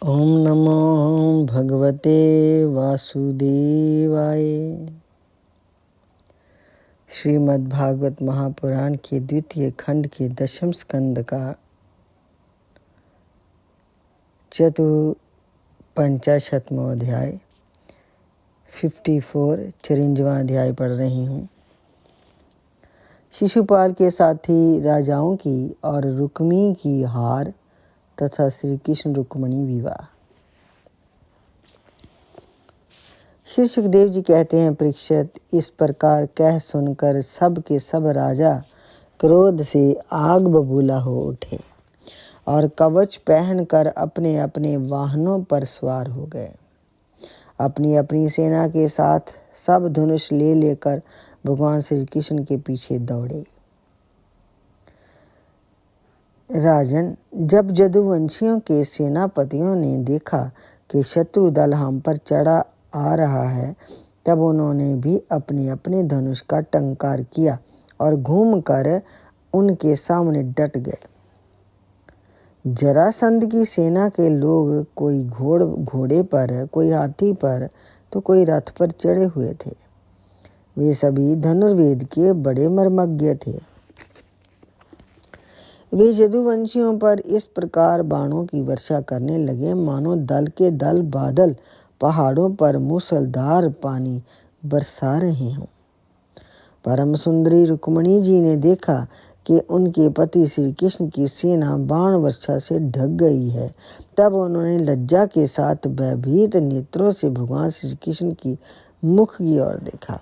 ओम नमो भगवते वासुदेवाय। श्रीमद् भागवत महापुराण के द्वितीय खंड के 10वें स्कंद का 54वां अध्याय 54 54वां अध्याय पढ़ रही हूँ। शिशुपाल के साथी राजाओं की और रुक्मी की हार तथा श्री कृष्ण रुक्मणी विवाह। श्री सुखदेव जी कहते हैं, परीक्षित, इस प्रकार कह सुनकर सब के सब राजा क्रोध से आग बबूला हो उठे और कवच पहनकर अपने अपने वाहनों पर सवार हो गए। अपनी अपनी सेना के साथ सब धनुष ले लेकर भगवान श्री कृष्ण के पीछे दौड़े। राजन, जब जदुवंशियों के सेनापतियों ने देखा कि शत्रु दल हम पर चढ़ा आ रहा है, तब उन्होंने भी अपने अपने धनुष का टंकार किया और घूमकर उनके सामने डट गए। जरासंध की सेना के लोग कोई घोड़े पर, कोई हाथी पर तो कोई रथ पर चढ़े हुए थे। वे सभी धनुर्वेद के बड़े मर्मज्ञ थे। वे जदुवंशियों पर इस प्रकार बाणों की वर्षा करने लगे मानो दल के दल बादल पहाड़ों पर मूसलधार पानी बरसा रहे हों। परम सुंदरी रुक्मणी जी ने देखा कि उनके पति श्री कृष्ण की सेना बाण वर्षा से ढक गई है। तब उन्होंने लज्जा के साथ भयभीत नेत्रों से भगवान श्री कृष्ण की मुख की ओर देखा।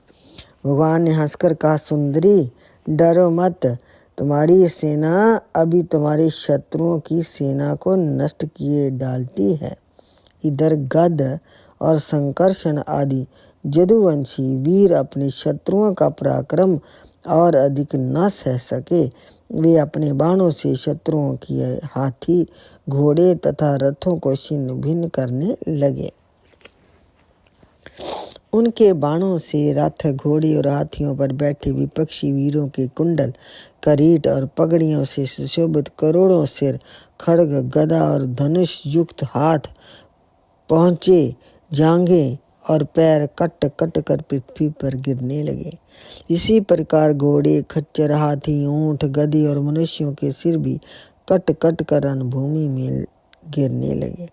भगवान ने हंसकर कहा, सुंदरी, डरो मत। तुम्हारी सेना अभी तुम्हारे शत्रुओं की सेना को नष्ट किए डालती है। इधर गद और संकर्षण आदि जदुवंशी वीर अपने शत्रुओं का पराक्रम और अधिक न सह सके। वे अपने बाणों से शत्रुओं की हाथी, घोड़े तथा रथों को छिन्न भिन्न करने लगे। उनके बाणों से रथ, घोड़े और हाथियों पर बैठे विपक्षी वीरों के कुंडल, करीट और पगड़ियों से सुशोभित करोड़ों सिर, खड्ग, गदा और धनुष युक्त हाथ, पहुंचे, जांघें और पैर कट कट कर पृथ्वी पर गिरने लगे। इसी प्रकार घोड़े, खच्चर, हाथी, ऊंट, गधी और मनुष्यों के सिर भी कट कट कर रणभूमि में गिरने लगे।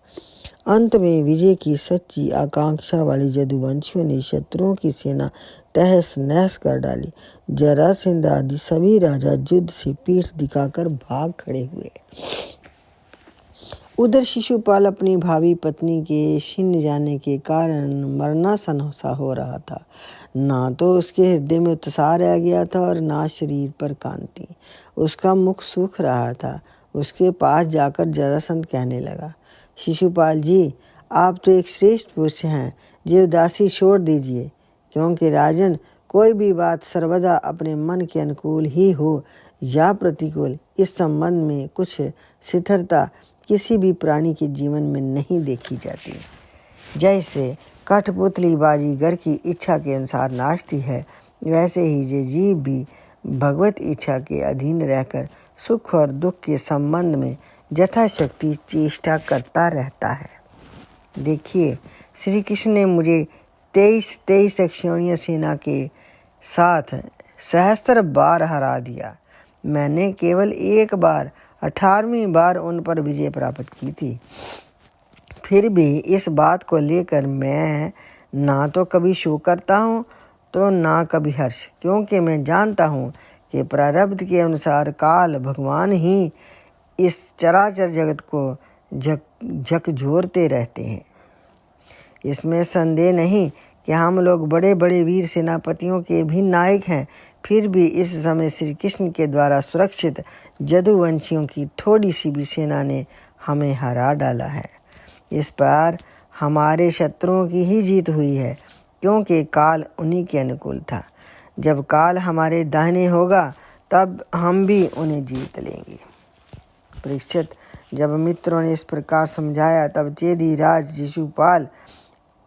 अंत में विजय की सच्ची आकांक्षा वाली जदुवंशियों ने शत्रुओं की सेना तहस नहस कर डाली। जरासंध आदि सभी राजा युद्ध से पीठ दिखाकर भाग खड़े हुए। उधर शिशुपाल अपनी भावी पत्नी के छिन्न जाने के कारण मरणासन सा हो रहा था। ना तो उसके हृदय में उत्साह रह गया था और ना शरीर पर कांति। उसका मुख सूख रहा था। उसके पास जाकर जरासंध कहने लगा, शिशुपाल जी, आप तो एक श्रेष्ठ पुरुष हैं। ये उदासी छोड़ दीजिए, क्योंकि राजन, कोई भी बात सर्वदा अपने मन के अनुकूल ही हो या प्रतिकूल, इस संबंध में कुछ शिथिलता किसी भी प्राणी के जीवन में नहीं देखी जाती। जैसे कठपुतली बाजीगर की इच्छा के अनुसार नाचती है, वैसे ही ये जीव भी भगवत इच्छा के अधीन रहकर सुख और दुख के संबंध में यथाशक्ति चेष्टा करता रहता है। देखिए, श्री कृष्ण ने मुझे 23 अक्षौहिणी सेना के साथ सहस्त्र बार हरा दिया। मैंने केवल एक बार 18वीं बार उन पर विजय प्राप्त की थी। फिर भी इस बात को लेकर मैं ना तो कभी शोक करता हूँ तो ना कभी हर्ष, क्योंकि मैं जानता हूँ कि प्रारब्ध के अनुसार काल भगवान ही इस चराचर जगत को झकझोरते रहते हैं। इसमें संदेह नहीं कि हम लोग बड़े बड़े वीर सेनापतियों के भी नायक हैं। फिर भी इस समय श्री कृष्ण के द्वारा सुरक्षित जदुवंशियों की थोड़ी सी भी सेना ने हमें हरा डाला है। इस बार हमारे शत्रुओं की ही जीत हुई है, क्योंकि काल उन्हीं के अनुकूल था। जब काल हमारे दाहिने होगा, तब हम भी उन्हें जीत लेंगे। परीक्षित, जब मित्रों ने इस प्रकार समझाया, तब चेदी राज शिशुपाल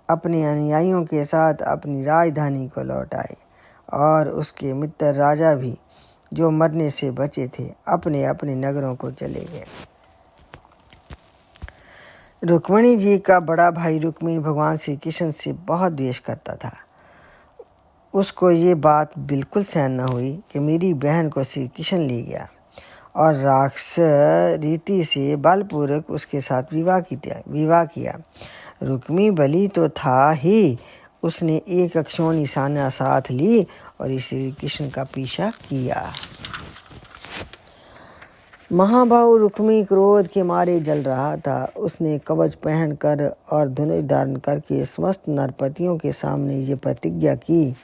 अपने अनुयायियों के साथ अपनी राजधानी को लौट आए और उसके मित्र राजा भी, जो मरने से बचे थे, अपने अपने नगरों को चले गए। रुक्मिणी जी का बड़ा भाई रुक्मिणी भगवान श्री कृष्ण से बहुत द्वेष करता था। उसको ये बात बिल्कुल सहन न हुई कि मेरी बहन को श्री कृष्ण ले गया और राक्षस रीति से बलपूर्वक उसके साथ विवाह किया। रुक्मी बलि तो था ही, उसने एक अक्षौणी निशाना साथ ली और श्री कृष्ण का पीछा किया। महाभाव रुक्मी क्रोध के मारे जल रहा था। उसने कवच पहनकर और धनुष धारण करके समस्त नरपतियों के सामने ये प्रतिज्ञा की,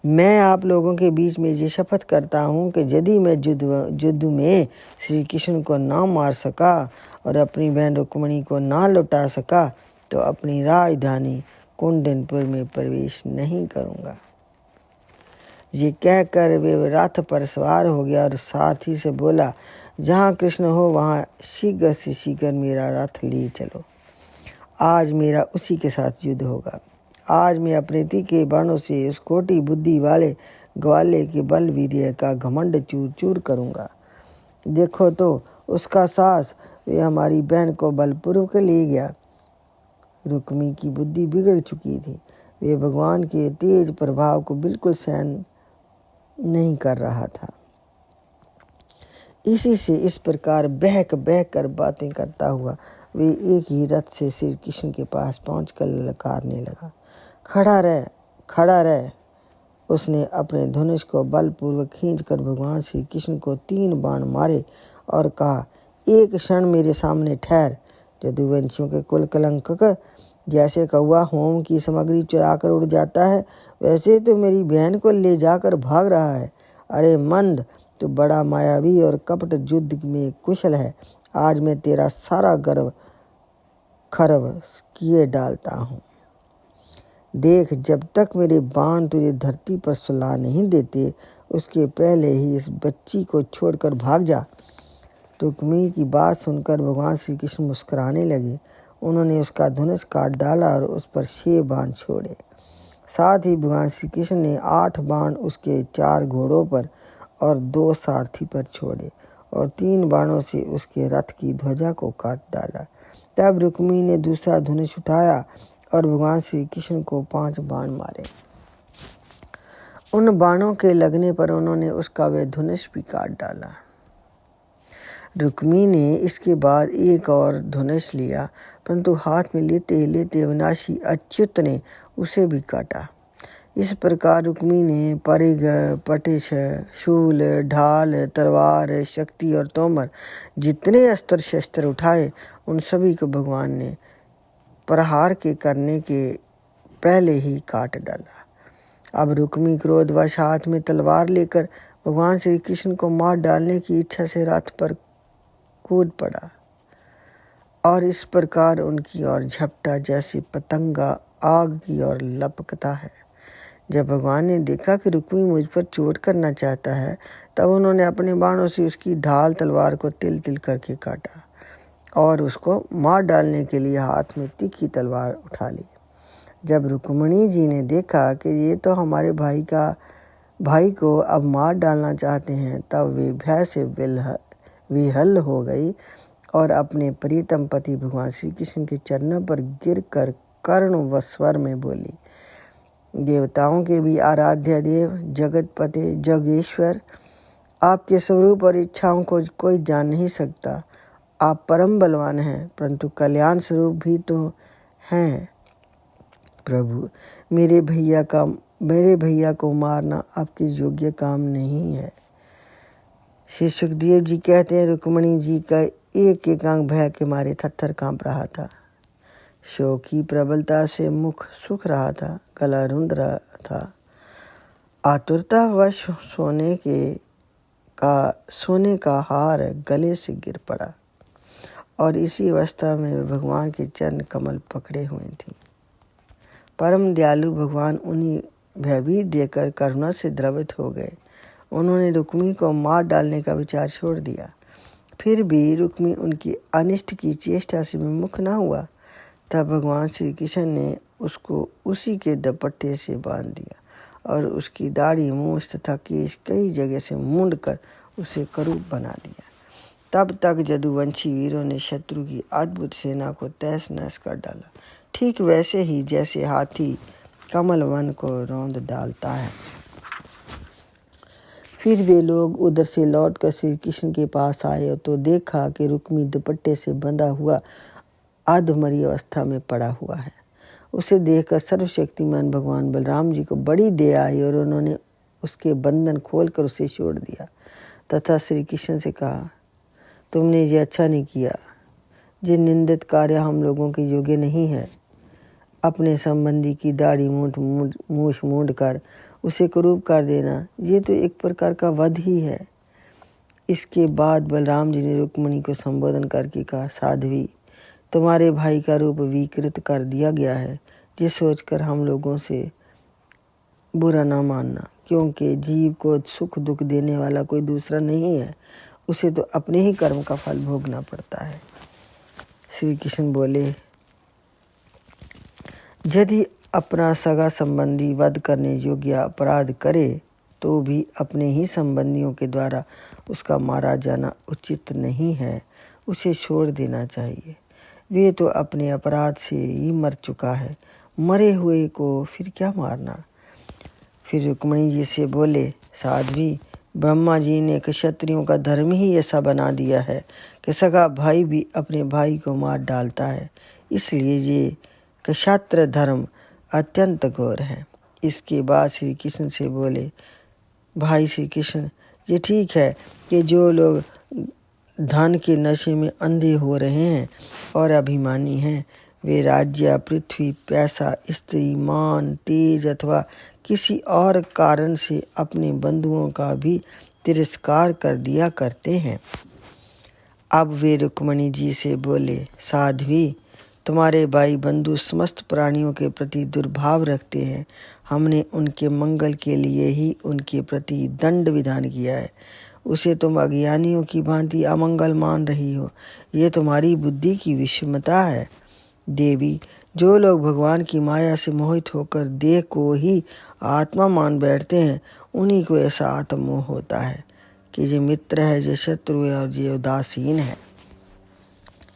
मैं आप लोगों के बीच में ये शपथ करता हूँ कि यदि मैं युद्ध में श्री कृष्ण को ना मार सका और अपनी बहन रुक्मिणी को ना लौटा सका तो अपनी राजधानी कुंडनपुर में प्रवेश नहीं करूँगा। ये कहकर वे रथ पर सवार हो गया और सारथी से बोला, जहाँ कृष्ण हो वहाँ शीघ्र से शीघ्र मेरा रथ ले चलो। आज मेरा उसी के साथ युद्ध होगा। आज मैं अपने तीखे बाणों से उस खोटी बुद्धि वाले ग्वाले के बल वीर्य का घमंड चूर चूर करूँगा। देखो तो उसका सास वे हमारी बहन को बलपूर्वक ले गया। रुक्मी की बुद्धि बिगड़ चुकी थी। वे भगवान के तेज प्रभाव को बिल्कुल सहन नहीं कर रहा था। इसी से इस प्रकार बहक कर बातें करता हुआ वे एक ही रथ से श्री कृष्ण के पास पहुंचकर ललकारने लगा, खड़ा रह। उसने अपने धनुष को बलपूर्वक खींचकर भगवान श्री कृष्ण को 3 बाण मारे और कहा, एक क्षण मेरे सामने ठहर। यदुवंशियों के कुल कलंक जैसे कौवा होम की सामग्री चुराकर उड़ जाता है, वैसे तो मेरी बहन को ले जाकर भाग रहा है। अरे मंद, तो बड़ा मायावी और कपट युद्ध में कुशल है। आज मैं तेरा सारा गर्व खर्व किए डालता हूँ। देख, जब तक मेरे बाण तुझे धरती पर सुला नहीं देते, उसके पहले ही इस बच्ची को छोड़कर भाग जा। रुक्मिणी की बात सुनकर भगवान श्री कृष्ण मुस्कुराने लगे। उन्होंने उसका धनुष काट डाला और उस पर 6 बाण छोड़े। साथ ही भगवान श्री कृष्ण ने 8 बाण उसके 4 घोड़ों पर और 2 सारथी पर छोड़े और 3 बाणों से उसके रथ की ध्वजा को काट डाला। तब रुक्मिणी ने दूसरा धनुष उठाया और भगवान श्री कृष्ण को 5 बाण मारे। उन बाणों के लगने पर उन्होंने उसका वह धनुष भी काट डाला। रुक्मिणी ने इसके बाद एक और धनुष लिया, परंतु हाथ में लेते विनाशी अच्युत ने उसे भी काटा। इस प्रकार रुक्मिणी ने परिघ, पटिश, शूल, ढाल, तलवार, शक्ति और तोमर जितने अस्त्र शस्त्र उठाए, उन सभी को भगवान ने प्रहार के करने के पहले ही काट डाला। अब रुक्मिणी क्रोधवश हाथ में तलवार लेकर भगवान श्री कृष्ण को मार डालने की इच्छा से रथ पर कूद पड़ा और इस प्रकार उनकी ओर झपटा जैसे पतंगा आग की ओर लपकता है। जब भगवान ने देखा कि रुक्मिणी मुझ पर चोट करना चाहता है, तब उन्होंने अपने बाणों से उसकी ढाल तलवार को तिल तिल करके काटा और उसको मार डालने के लिए हाथ में तीखी तलवार उठा ली। जब रुक्मिणी जी ने देखा कि ये तो हमारे भाई को अब मार डालना चाहते हैं, तब वे भय से विहल हो गई और अपने प्रीतम पति भगवान श्री कृष्ण के चरणों पर गिरकर कर्ण व स्वर में बोली, देवताओं के भी आराध्य देव, जगतपते, जगेश्वर, आपके स्वरूप और इच्छाओं को कोई जान नहीं सकता। आप परम बलवान हैं, परंतु कल्याण स्वरूप भी तो हैं। प्रभु, मेरे भैया को मारना आपके योग्य काम नहीं है। श्री सुखदेव जी कहते हैं, रुक्मिणी जी का एक एक अंग भय के मारे थरथर कांप रहा था। शोक की प्रबलता से मुख सूख रहा था, गला रुंध रहा था। आतुरतावश सोने का हार गले से गिर पड़ा और इसी अवस्था में भगवान के चरण कमल पकड़े हुए थे। परम दयालु भगवान उन्हीं भयभीत देकर करुणा से द्रवित हो गए। उन्होंने रुक्मिणी को मार डालने का विचार छोड़ दिया। फिर भी रुक्मिणी उनकी अनिष्ट की चेष्टा से विमुख न हुआ। तब भगवान श्री कृष्ण ने उसको उसी के दुपट्टे से बांध दिया और उसकी दाढ़ी, मूछ तथा केश कई जगह से मूंड कर उसे करूप बना दिया। तब तक जदुवंशी वीरों ने शत्रु की अद्भुत सेना को तहस नहस कर डाला, ठीक वैसे ही जैसे हाथी कमल वन को रौंद डालता है। फिर वे लोग उधर से लौटकर श्री कृष्ण के पास आए तो देखा कि रुक्मी दुपट्टे से बंधा हुआ अधमरी अवस्था में पड़ा हुआ है। उसे देखकर सर्वशक्तिमान भगवान बलराम जी को बड़ी दया आई और उन्होंने उसके बंधन खोलकर उसे छोड़ दिया तथा श्री कृष्ण से कहा, तुमने ये अच्छा नहीं किया। ये निंदित कार्य हम लोगों के योग्य नहीं है। अपने संबंधी की दाढ़ी मूछ मूंड कर उसे कुरूप कर देना, ये तो एक प्रकार का वध ही है। इसके बाद बलराम जी ने रुक्मिणी को संबोधन करके कहा, साध्वी, तुम्हारे भाई का रूप विकृत कर दिया गया है। ये सोचकर हम लोगों से बुरा ना मानना, क्योंकि जीव को सुख दुख देने वाला कोई दूसरा नहीं है। उसे तो अपने ही कर्म का फल भोगना पड़ता है। श्री कृष्ण बोले, यदि अपना सगा संबंधी वध करने योग्य अपराध करे तो भी अपने ही संबंधियों के द्वारा उसका मारा जाना उचित नहीं है। उसे छोड़ देना चाहिए। वे तो अपने अपराध से ही मर चुका है, मरे हुए को फिर क्या मारना। फिर रुक्मिणी जी से बोले, साध्वी, ब्रह्मा जी ने क्षत्रियों का धर्म ही ऐसा बना दिया है कि सगा भाई भी अपने भाई को मार डालता है। इसलिए ये क्षत्र धर्म अत्यंत घोर है। इसके बाद श्री कृष्ण से बोले, भाई श्री कृष्ण, ये ठीक है कि जो लोग धन के नशे में अंधे हो रहे हैं और अभिमानी हैं, वे राज्य, पृथ्वी, पैसा, स्त्री, मान, तेज अथवा किसी और कारण से अपने बंधुओं का भी तिरस्कार कर दिया करते हैं। अब वे रुक्मिणी जी से बोले, साध्वी, तुम्हारे भाई बंधु समस्त प्राणियों के प्रति दुर्भाव रखते हैं। हमने उनके मंगल के लिए ही उनके प्रति दंड विधान किया है। उसे तुम अज्ञानियों की भांति अमंगल मान रही हो। ये तुम्हारी बुद्धि की विषमता है। देवी, जो लोग भगवान की माया से मोहित होकर देह को ही आत्मा मान बैठते हैं, उन्हीं को ऐसा आत्ममोह होता है कि ये मित्र है, ये शत्रु है और ये उदासीन है।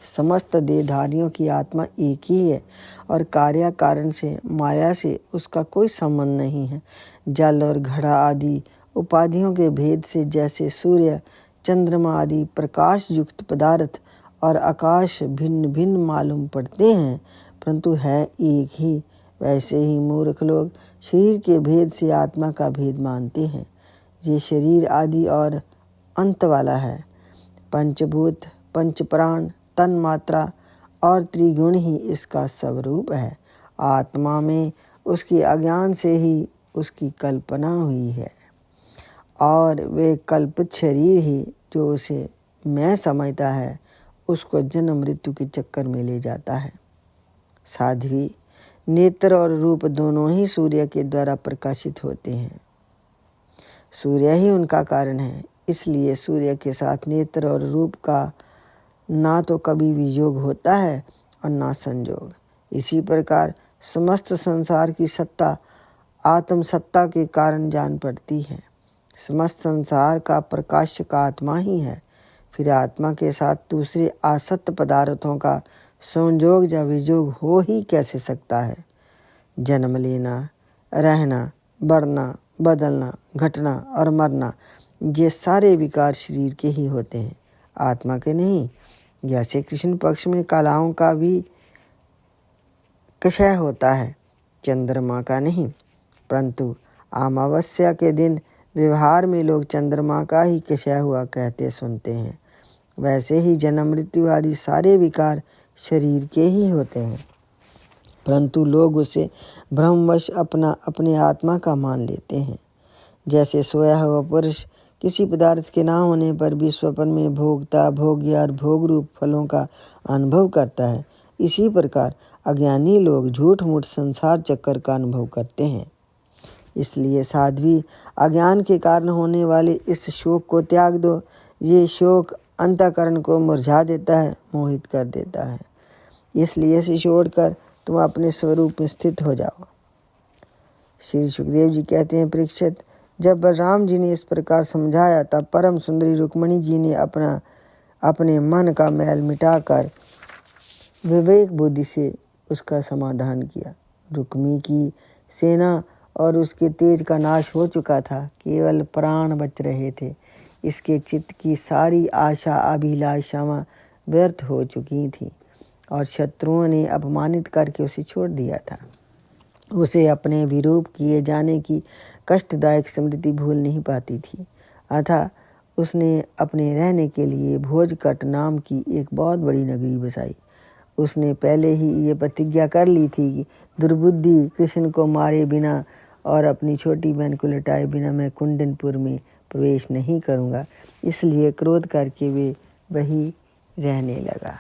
समस्त देहधारियों की आत्मा एक ही है और कार्य कारण से, माया से उसका कोई संबंध नहीं है। जल और घड़ा आदि उपाधियों के भेद से जैसे सूर्य, चंद्रमा आदि प्रकाश युक्त पदार्थ और आकाश भिन्न भिन्न मालूम पड़ते हैं, परंतु है एक ही, वैसे ही मूर्ख लोग शरीर के भेद से आत्मा का भेद मानते हैं। ये शरीर आदि और अंत वाला है। पंचभूत, पंचप्राण, तन मात्रा और त्रिगुण ही इसका स्वरूप है। आत्मा में उसके अज्ञान से ही उसकी कल्पना हुई है और वे कल्पित शरीर ही जो उसे मैं समझता है, उसको जन्म मृत्यु के चक्कर में ले जाता है। साध्वी, नेत्र और रूप दोनों ही सूर्य के द्वारा प्रकाशित होते हैं। सूर्य ही उनका कारण है। इसलिए सूर्य के साथ नेत्र और रूप का ना तो कभी भी योग होता है और ना संयोग। इसी प्रकार समस्त संसार की सत्ता आत्म सत्ता के कारण जान पड़ती है। समस्त संसार का प्रकाशक आत्मा ही है। फिर आत्मा के साथ दूसरे असत पदार्थों का संयोग या वियोग हो ही कैसे सकता है। जन्म लेना, रहना, बढ़ना, बदलना, घटना और मरना, ये सारे विकार शरीर के ही होते हैं, आत्मा के नहीं। जैसे कृष्ण पक्ष में कलाओं का भी क्षय होता है, चंद्रमा का नहीं। परंतु अमावस्या के दिन व्यवहार में लोग चंद्रमा का ही क्षय हुआ कहते सुनते हैं। वैसे ही जन्म मृत्यु आदि सारे विकार शरीर के ही होते हैं, परंतु लोग उसे भ्रमवश अपने आत्मा का मान लेते हैं। जैसे सोया हुआ पुरुष किसी पदार्थ के ना होने पर भी स्वप्न में भोगता, भोग्य और भोग रूप फलों का अनुभव करता है, इसी प्रकार अज्ञानी लोग झूठ मूठ संसार चक्कर का अनुभव करते हैं। इसलिए साध्वी, अज्ञान के कारण होने वाले इस शोक को त्याग दो। ये शोक अंतःकरण को मुरझा देता है, मोहित कर देता है। इसलिए इसे छोड़कर तुम अपने स्वरूप में स्थित हो जाओ। श्री सुखदेव जी कहते हैं, परीक्षित, जब बलराम जी ने इस प्रकार समझाया तब परम सुंदरी रुक्मिणी जी ने अपना अपने मन का मैल मिटाकर विवेक बुद्धि से उसका समाधान किया। रुक्मी की सेना और उसके तेज का नाश हो चुका था, केवल प्राण बच रहे थे। इसके चित्त की सारी आशा अभिलाषाएं व्यर्थ हो चुकी थी और शत्रुओं ने अपमानित करके उसे छोड़ दिया था। उसे अपने विरूप किए जाने की कष्टदायक स्मृति भूल नहीं पाती थी। अतः उसने अपने रहने के लिए भोजकट नाम की एक बहुत बड़ी नगरी बसाई। उसने पहले ही ये प्रतिज्ञा कर ली थी कि दुर्बुद्धि कृष्ण को मारे बिना और अपनी छोटी बहन को लौटाए बिना मैं कुंडनपुर में प्रवेश नहीं करूँगा। इसलिए क्रोध करके वे वहीं रहने लगा।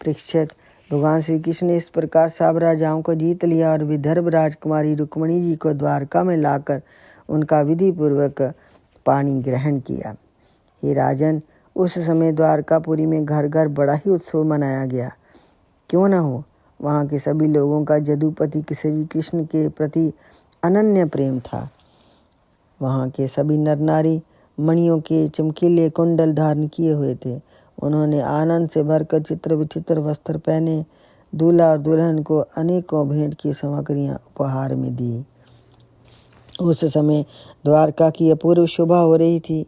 परीक्षित, भगवान श्री कृष्ण ने इस प्रकार सब राजाओं को जीत लिया और विदर्भ राजकुमारी रुक्मिणी जी को द्वारका में लाकर उनका विधि पूर्वक पानी ग्रहण किया। हे राजन, उस समय द्वारकापुरी में घर घर बड़ा ही उत्सव मनाया गया। क्यों न हो, वहाँ के सभी लोगों का जदुपति श्री कृष्ण के प्रति अनन्य प्रेम था। वहाँ के सभी नर नारी मणियों के चमकीले कुंडल धारण किए हुए थे। उन्होंने आनंद से भरकर चित्र विचित्र वस्त्र पहने दूल्हा और दुल्हन को अनेकों भेंट की सामग्रियाँ उपहार में दी। उस समय द्वारका की अपूर्व शोभा हो रही थी।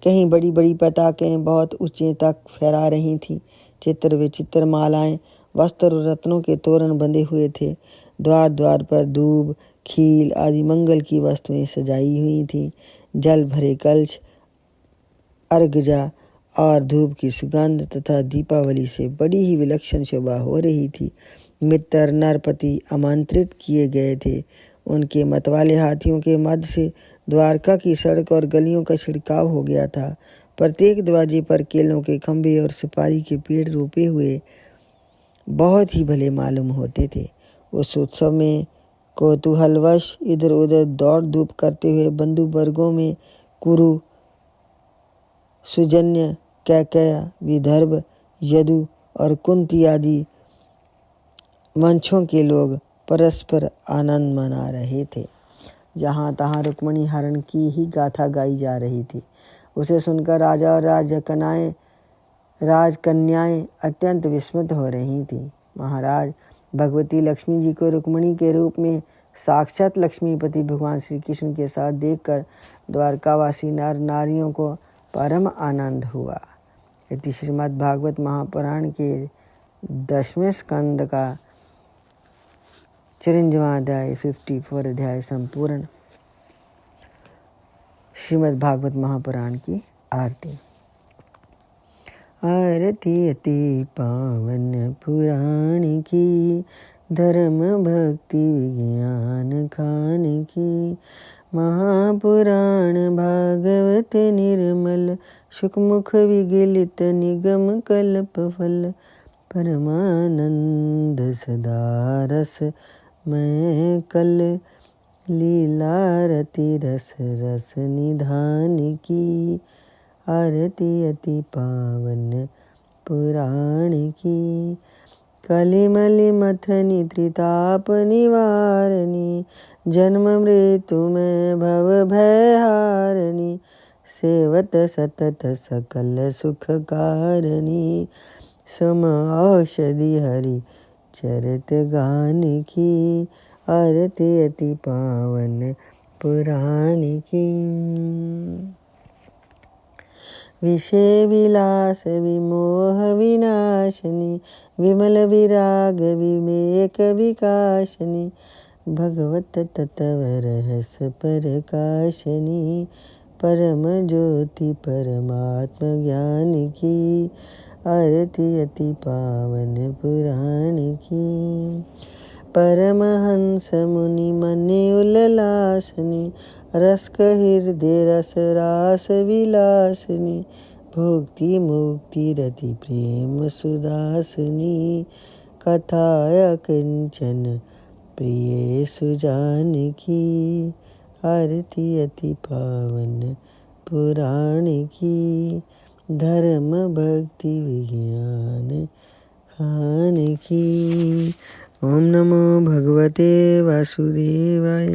कहीं बड़ी बड़ी पताकें बहुत ऊंचे तक फहरा रही थीं। चित्र विचित्र मालाएं, वस्त्र और रत्नों के तोरण बंधे हुए थे। द्वार द्वार पर दूब, खील आदि मंगल की वस्तुएं सजाई हुई थीं। जल भरे कलश, अर्घजा और धूप की सुगंध तथा दीपावली से बड़ी ही विलक्षण शोभा हो रही थी। मित्र नरपति आमंत्रित किए गए थे। उनके मतवाले हाथियों के मध्य से द्वारका की सड़क और गलियों का छिड़काव हो गया था। प्रत्येक दरवाजे पर केलों के खंभे और सुपारी के पेड़ रोपे हुए बहुत ही भले मालूम होते थे। उस उत्सव में कौतूहलवश इधर उधर दौड़ धूप करते हुए बंधु वर्गों में कुरु, सुजन्य, कैकेय, विदर्भ, यदु और कुंती आदि वंशों के लोग परस्पर आनंद मना रहे थे। जहाँ तहाँ रुक्मिणी हरण की ही गाथा गाई जा रही थी। उसे सुनकर राजा और राजकन्याएं अत्यंत विस्मित हो रही थीं। महाराज, भगवती लक्ष्मी जी को रुक्मिणी के रूप में साक्षात लक्ष्मीपति भगवान श्री कृष्ण के साथ देखकर द्वारकावासी नर नारियों को परम आनंद हुआ। इति श्रीमद् भागवत महापुराण के 10वें स्कंद का 54वां अध्याय 54 अध्याय संपूर्ण। श्रीमद् भागवत महापुराण की आरती। आरती अति पावन पुराण की, धर्म भक्ति विज्ञान खान की। महापुराण भागवत निर्मल, सुखमुख विगलित निगम कल्प फल। परमानंद सदा रस मैं कल, लीलारति रस रस निधान की। आरती अति पावन पुराण की। कलिमलि मथनी त्रिताप निवारणी, जन्म मृत्यु में भव भय हारणी। सेवत सतत सकल सुख कारणी, सम औषधि हरि चरित गान की। आरती अति पावन पुराण की। विषय विलास विमोह विनाशनी, विमल विराग विवेक विकासनी। भगवत तत्व रहस प्रकाशनी, परम ज्योति परमात्म ज्ञान की। आरती अति पावन पुराण की। परमहंस मुनि मने उल्लासनी, रसक हृदय रस रास विलासनी। भुक्ति मुक्ति रति प्रेम सुदासनी, कथाया कंचन प्रिय सुजान की। आरती अति पावन पुराण की, धर्म भक्ति विज्ञान खान की। ओम नमो भगवते वासुदेवाय।